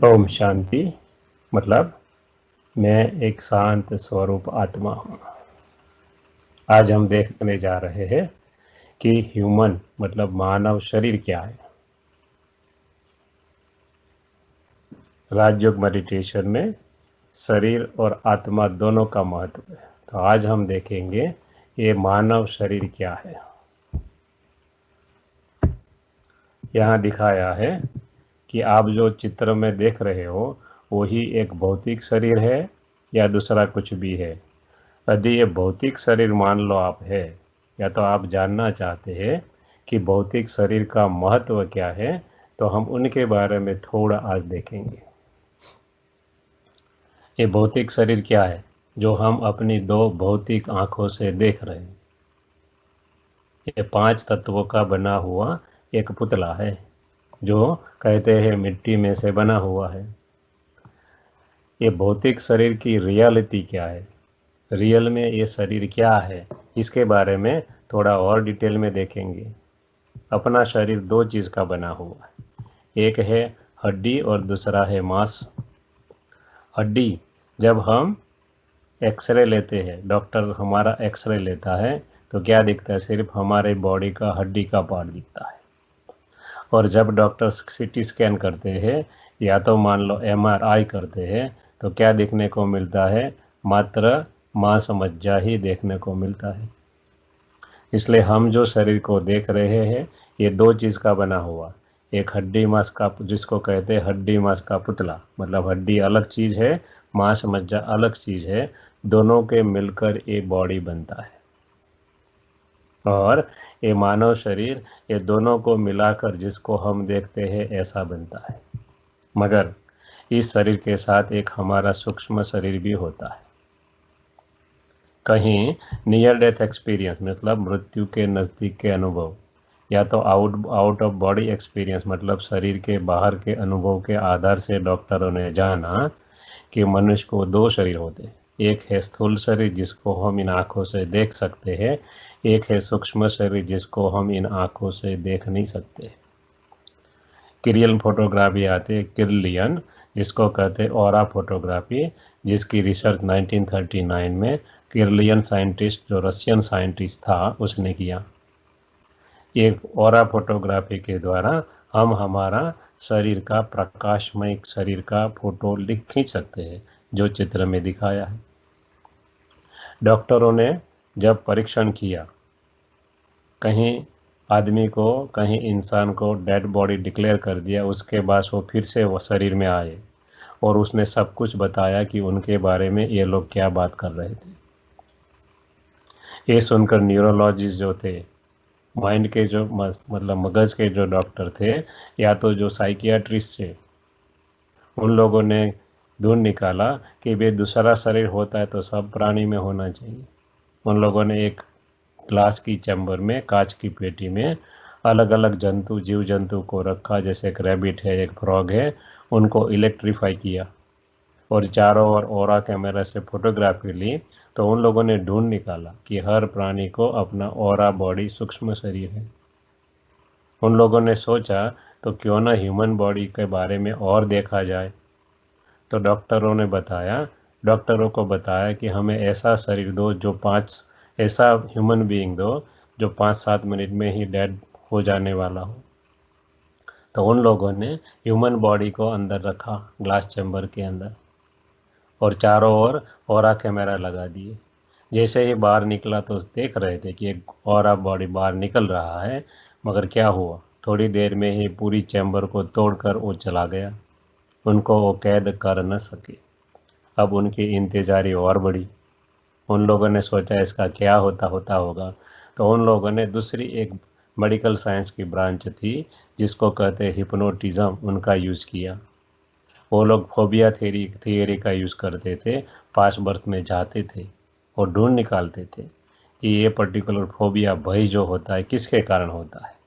ओम शांति मतलब मैं एक शांत स्वरूप आत्मा हूँ। आज हम देखने जा रहे हैं कि ह्यूमन मतलब मानव शरीर क्या है। राजयोग मेडिटेशन में शरीर और आत्मा दोनों का महत्व है। तो आज हम देखेंगे ये मानव शरीर क्या है। यहाँ दिखाया है कि आप जो चित्र में देख रहे हो वही एक भौतिक शरीर है या दूसरा कुछ भी है। यदि ये भौतिक शरीर मान लो आप है, या तो आप जानना चाहते हैं कि भौतिक शरीर का महत्व क्या है, तो हम उनके बारे में थोड़ा आज देखेंगे। ये भौतिक शरीर क्या है जो हम अपनी दो भौतिक आंखों से देख रहे हैं। ये 5 तत्वों का बना हुआ एक पुतला है जो कहते हैं मिट्टी में से बना हुआ है। ये भौतिक शरीर की रियलिटी क्या है, रियल में ये शरीर क्या है, इसके बारे में थोड़ा और डिटेल में देखेंगे। अपना शरीर दो चीज़ का बना हुआ है, एक है हड्डी और दूसरा है मांस। हड्डी, जब हम एक्सरे लेते हैं, डॉक्टर हमारा एक्सरे लेता है तो क्या दिखता है, सिर्फ हमारे बॉडी का हड्डी का पार्ट दिखता है। और जब डॉक्टर सीटी स्कैन करते हैं या तो मान लो एमआरआई करते हैं तो क्या देखने को मिलता है, मात्र मांस मज्जा ही देखने को मिलता है। इसलिए हम जो शरीर को देख रहे हैं ये दो चीज़ का बना हुआ, एक हड्डी मांस का, जिसको कहते हैं हड्डी मांस का पुतला, मतलब हड्डी अलग चीज़ है, मांस मज्जा अलग चीज़ है, दोनों के मिलकर ये बॉडी बनता है। और ये मानव शरीर ये दोनों को मिलाकर जिसको हम देखते हैं ऐसा बनता है। मगर इस शरीर के साथ एक हमारा सूक्ष्म शरीर भी होता है। कहीं नियर डेथ एक्सपीरियंस मतलब मृत्यु के नज़दीक के अनुभव, या तो आउट ऑफ बॉडी एक्सपीरियंस मतलब शरीर के बाहर के अनुभव के आधार से डॉक्टरों ने जाना कि मनुष्य को दो शरीर होते हैं। एक है स्थूल शरीर जिसको हम इन आँखों से देख सकते हैं, एक है सूक्ष्म शरीर जिसको हम इन आँखों से देख नहीं सकते। किरियल फोटोग्राफी आती है, किरलियन, जिसको कहते हैं ऑरा फोटोग्राफी, जिसकी रिसर्च 1939 में किरलियन साइंटिस्ट जो रशियन साइंटिस्ट था उसने किया। एक ऑरा फोटोग्राफी के द्वारा हम हमारा शरीर का प्रकाशमय शरीर का फोटो खींच सकते हैं, जो चित्र में दिखाया है। डॉक्टरों ने जब परीक्षण किया, कहीं आदमी को, कहीं इंसान को डेड बॉडी डिक्लेयर कर दिया, उसके बाद वो फिर से वो शरीर में आए और उसने सब कुछ बताया कि उनके बारे में ये लोग क्या बात कर रहे थे। ये सुनकर न्यूरोलॉजिस्ट जो थे, माइंड के जो मतलब मगज के जो डॉक्टर थे, या तो जो साइकियाट्रिस्ट थे, उन लोगों ने ढूंढ निकाला कि वे दूसरा शरीर होता है तो सब प्राणी में होना चाहिए। उन लोगों ने एक ग्लास की चैम्बर में, कांच की पेटी में अलग अलग जंतु, जीव जंतु को रखा, जैसे एक रैबिट है, एक फ्रॉग है, उनको इलेक्ट्रीफाई किया और चारों ओर ओरा कैमरा से फोटोग्राफी ली। तो उन लोगों ने ढूंढ निकाला कि हर प्राणी को अपना ओरा बॉडी सूक्ष्म शरीर है। उन लोगों ने सोचा तो क्यों ना ह्यूमन बॉडी के बारे में और देखा जाए। तो डॉक्टरों को बताया कि हमें ऐसा शरीर दो जो ऐसा ह्यूमन बीइंग दो जो 5-7 मिनट में ही डेड हो जाने वाला हो। तो उन लोगों ने ह्यूमन बॉडी को अंदर रखा, ग्लास चैम्बर के अंदर, और चारों ओर ऑरा कैमरा लगा दिए। जैसे ही बाहर निकला तो देख रहे थे कि एक ऑरा बॉडी बाहर निकल रहा है, मगर क्या हुआ, थोड़ी देर में ही पूरी चैम्बर को तोड़कर वो चला गया। उनको वो कैद कर न सके। अब उनकी इंतज़ारी और बढ़ी। उन लोगों ने सोचा इसका क्या होता होता होगा। तो उन लोगों ने दूसरी एक मेडिकल साइंस की ब्रांच थी जिसको कहते हैं हिप्नोटिज़म, उनका यूज़ किया। वो लोग फोबिया थियरी का यूज़ करते थे। पास्ट बर्थ में जाते थे और ढूंढ निकालते थे कि ये पर्टिकुलर फोबिया, भय जो होता है, किसके कारण होता है।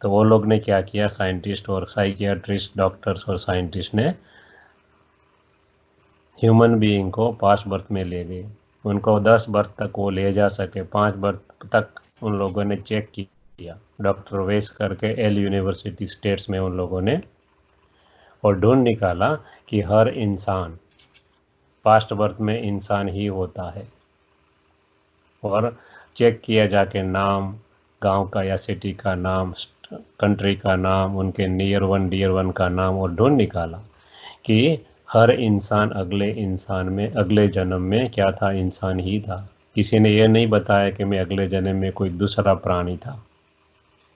तो वो लोग ने क्या किया, साइंटिस्ट और साइकियाट्रिस्ट, डॉक्टर्स और साइंटिस्ट ने ह्यूमन बीइंग को 5 बर्थ में ले गए। उनको 10 बर्थ तक वो ले जा सके, 5 बर्थ तक उन लोगों ने चेक किया। डॉक्टर वेस करके एल यूनिवर्सिटी स्टेट्स में उन लोगों ने और ढूंढ निकाला कि हर इंसान पास्ट बर्थ में इंसान ही होता है। और चेक किया जाके नाम, गांव का या सिटी का नाम, कंट्री का नाम, उनके नियर वन डियर वन का नाम, और ढूंढ निकाला कि हर इंसान अगले इंसान में, अगले जन्म में क्या था, इंसान ही था। किसी ने यह नहीं बताया कि मैं अगले जन्म में कोई दूसरा प्राणी था।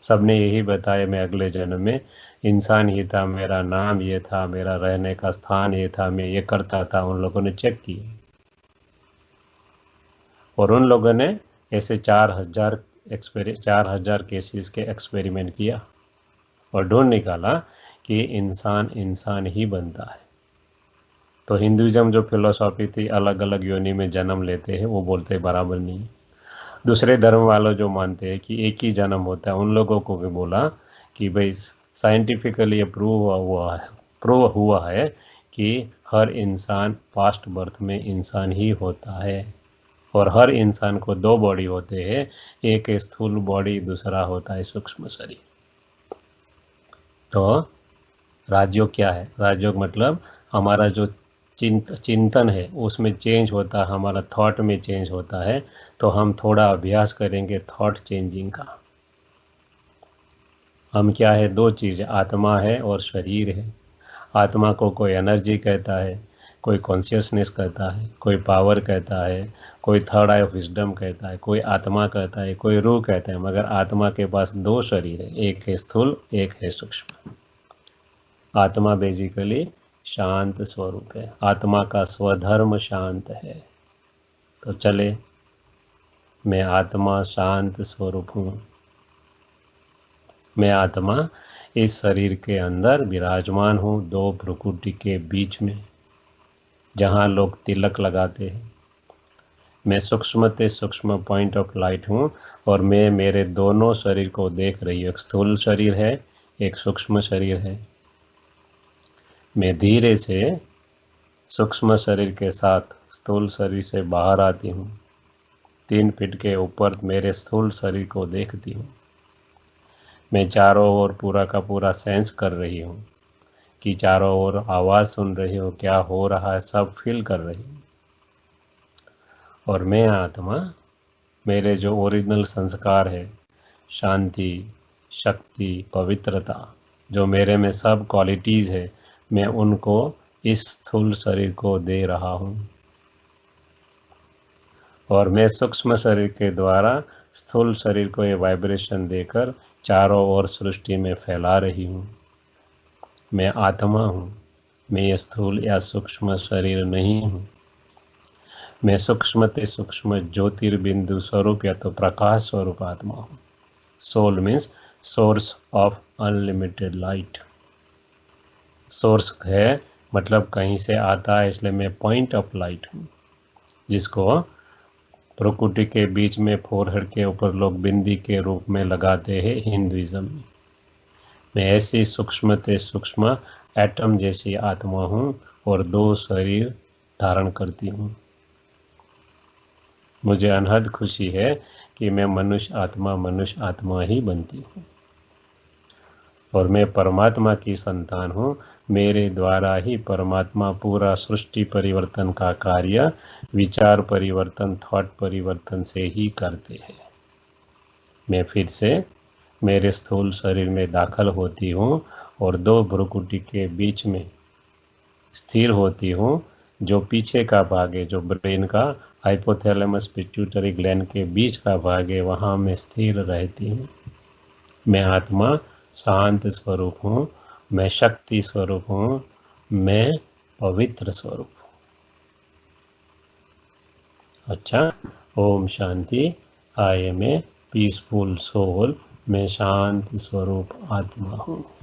सबने यही बताया मैं अगले जन्म में इंसान ही था, मेरा नाम ये था, मेरा रहने का स्थान ये था, मैं ये करता था। उन लोगों ने चेक किया और उन लोगों ने ऐसे 4,000 केसेस के एक्सपेरिमेंट किया और ढूंढ निकाला कि इंसान इंसान ही बनता है। तो हिंदुइज्म जो फिलोसॉफी थी, अलग अलग योनि में जन्म लेते हैं, वो बोलते बराबर नहीं। दूसरे धर्म वालों जो मानते हैं कि एक ही जन्म होता है, उन लोगों को भी बोला कि भाई साइंटिफिकली प्रूव हुआ है कि हर इंसान पास्ट बर्थ में इंसान ही होता है। और हर इंसान को दो बॉडी होते हैं, एक स्थूल बॉडी, दूसरा होता है सूक्ष्म शरीर। तो राजयोग क्या है? राजयोग मतलब हमारा जो चिंतन है उसमें चेंज होता है, हमारा थॉट में चेंज होता है। तो हम थोड़ा अभ्यास करेंगे थॉट चेंजिंग का। हम क्या है, दो चीज़, आत्मा है और शरीर है। आत्मा को कोई एनर्जी कहता है, कोई कॉन्शियसनेस कहता है, कोई पावर कहता है, कोई थर्ड आई ऑफ विजडम कहता है, कोई आत्मा कहता है, कोई रूह कहता है। मगर आत्मा के पास दो शरीर है, एक है स्थूल, एक है सूक्ष्म। आत्मा बेसिकली शांत स्वरूप है, आत्मा का स्वधर्म शांत है। तो चले, मैं आत्मा शांत स्वरूप हूँ। मैं आत्मा इस शरीर के अंदर विराजमान हूँ, दो प्रकृति के बीच में, जहाँ लोग तिलक लगाते हैं। मैं सूक्ष्म से सूक्ष्म पॉइंट ऑफ लाइट हूँ और मैं मेरे दोनों शरीर को देख रही हूँ। एक स्थूल शरीर है, एक सूक्ष्म शरीर है। मैं धीरे से सूक्ष्म शरीर के साथ स्थूल शरीर से बाहर आती हूँ। 3 फीट के ऊपर मेरे स्थूल शरीर को देखती हूँ। मैं चारों ओर पूरा का पूरा सेंस कर रही हूँ कि चारों ओर आवाज़ सुन रही हूँ, क्या हो रहा है सब फील कर रही हूँ। और मैं आत्मा, मेरे जो ओरिजिनल संस्कार है, शांति, शक्ति, पवित्रता, जो मेरे में सब क्वालिटीज़ है, मैं उनको इस स्थूल शरीर को दे रहा हूँ। और मैं सूक्ष्म शरीर के द्वारा स्थूल शरीर को ये वाइब्रेशन देकर चारों ओर सृष्टि में फैला रही हूँ। मैं आत्मा हूँ, मैं ये स्थूल या सूक्ष्म शरीर नहीं हूँ। मैं सूक्ष्म से सूक्ष्म ज्योतिर्बिंदु स्वरूप या तो प्रकाश स्वरूप आत्मा हूँ। Soul means source of unlimited light. Source है मतलब कहीं से आता है, इसलिए मैं पॉइंट ऑफ लाइट हूँ, जिसको प्रकृति के बीच में फोरहेड के ऊपर लोग बिंदी के रूप में लगाते हैं हिंदुइज्म में। मैं ऐसी सूक्ष्म से सूक्ष्म एटम जैसी आत्मा हूँ और दो शरीर धारण करती हूँ। मुझे अनहद खुशी है कि मैं मनुष्य आत्मा ही बनती हूँ और मैं परमात्मा की संतान हूँ। मेरे द्वारा ही परमात्मा पूरा सृष्टि परिवर्तन का कार्य विचार परिवर्तन, थॉट परिवर्तन से ही करते हैं। मैं फिर से मेरे स्थूल शरीर में दाखिल होती हूँ और दो भ्रुकुटी के बीच में स्थिर होती हूँ। जो पीछे का भाग है, जो ब्रेन का हाइपोथैलेमस पिट्यूटरी ग्लैंड के बीच का भाग है, वहाँ मैं स्थिर रहती हूँ। मैं आत्मा शांत स्वरूप हूँ, मैं शक्ति स्वरूप हूँ, मैं पवित्र स्वरूप हूँ। अच्छा, ओम शांति। I am a peaceful soul. मैं शांत स्वरूप आत्मा हूँ।